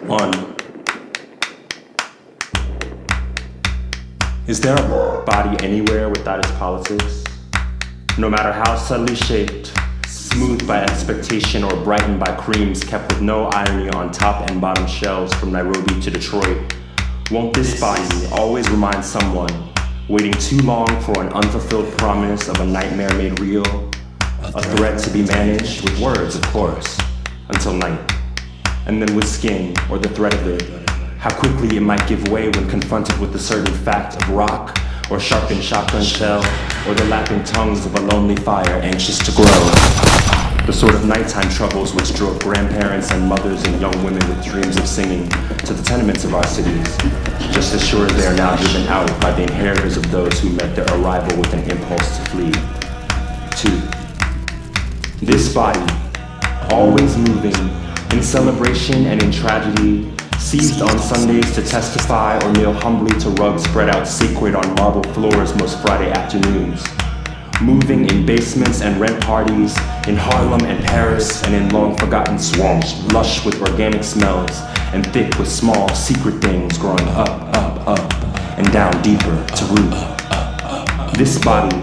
1. Is there a body anywhere without its politics? No matter how subtly shaped, smoothed by expectation or brightened by creams kept with no irony on top and bottom shelves from Nairobi to Detroit, won't this body always remind someone waiting too long for an unfulfilled promise of a nightmare made real, a threat to be managed with words, of course, until night, and then with skin or the threat of it, how quickly it might give way when confronted with the certain fact of rock or sharpened shotgun shell or the lapping tongues of a lonely fire anxious to grow. The sort of nighttime troubles which drove grandparents and mothers and young women with dreams of singing to the tenements of our cities, just as sure as they are now driven out by the inheritors of those who met their arrival with an impulse to flee. 2. This body, always moving, in celebration and in tragedy, seized on Sundays to testify or kneel humbly to rugs spread out sacred on marble floors most Friday afternoons. Moving in basements and rent parties, in Harlem and Paris, and in long-forgotten swamps, lush with organic smells, and thick with small, secret things growing up, and down deeper to root. This body,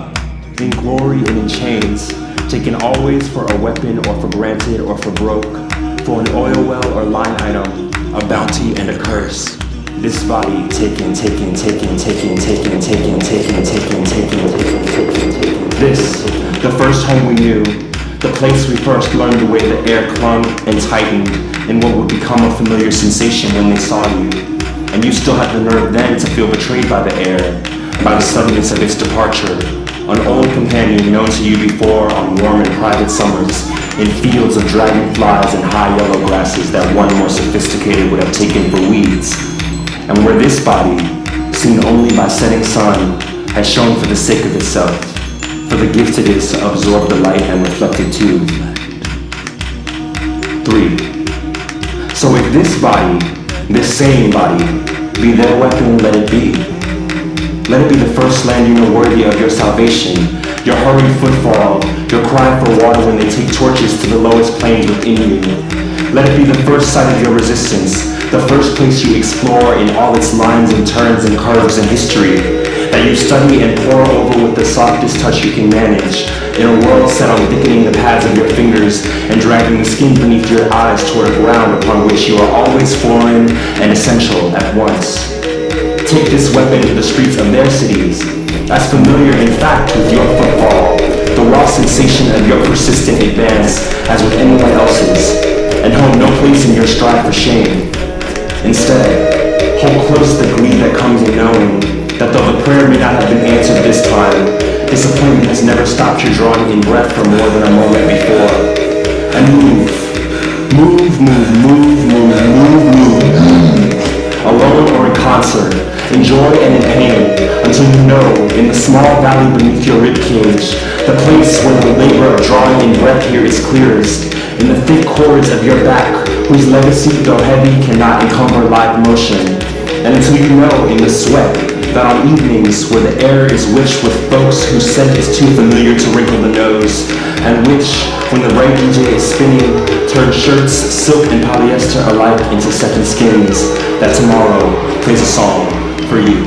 in glory and in chains, taken always for a weapon or for granted or for broke, for an oil well or line item, a bounty and a curse. This body taken. This, the first home we knew, the place we first learned the way the air clung and tightened in what would become a familiar sensation when they saw you. And you still had the nerve then to feel betrayed by the air, by the suddenness of its departure, an old companion known to you before on warm and private summers, in fields of dragonflies and high yellow grasses that one more sophisticated would have taken for weeds. And where this body, seen only by setting sun, has shown for the sake of itself, for the gift it is to absorb the light and reflect it too. 3. So if this body, this same body, be their weapon, let it be. Let it be the first land you know worthy of your salvation, your hurried footfall, your cry for water when they take torches to the lowest plains within you. Let it be the first sight of your resistance, the first place you explore in all its lines and turns and curves and history, that you study and pore over with the softest touch you can manage, in a world set on thickening the pads of your fingers and dragging the skin beneath your eyes toward a ground upon which you are always foreign and essential at once. Take this weapon to the streets of their cities, as familiar in fact with your footfall, the raw sensation of your persistent advance as with anyone else's, and hold no place in your strive for shame. Instead, hold close the glee that comes in knowing that though the prayer may not have been answered this time, disappointment has never stopped your drawing in breath for more than a moment before. And move, alone or in concert, in joy and in pain, until you know, in the small valley beneath your ribcage, the place where the labor of drawing in breath here is clearest, in the thick cords of your back, whose legacy, though heavy, cannot encumber live motion, and until you know, in the sweat, that on evenings where the air is rich with folks whose scent is too familiar to wrinkle the nose, and which, when the right DJ is spinning, turn shirts, silk and polyester alike into second skins, that tomorrow plays a song for you.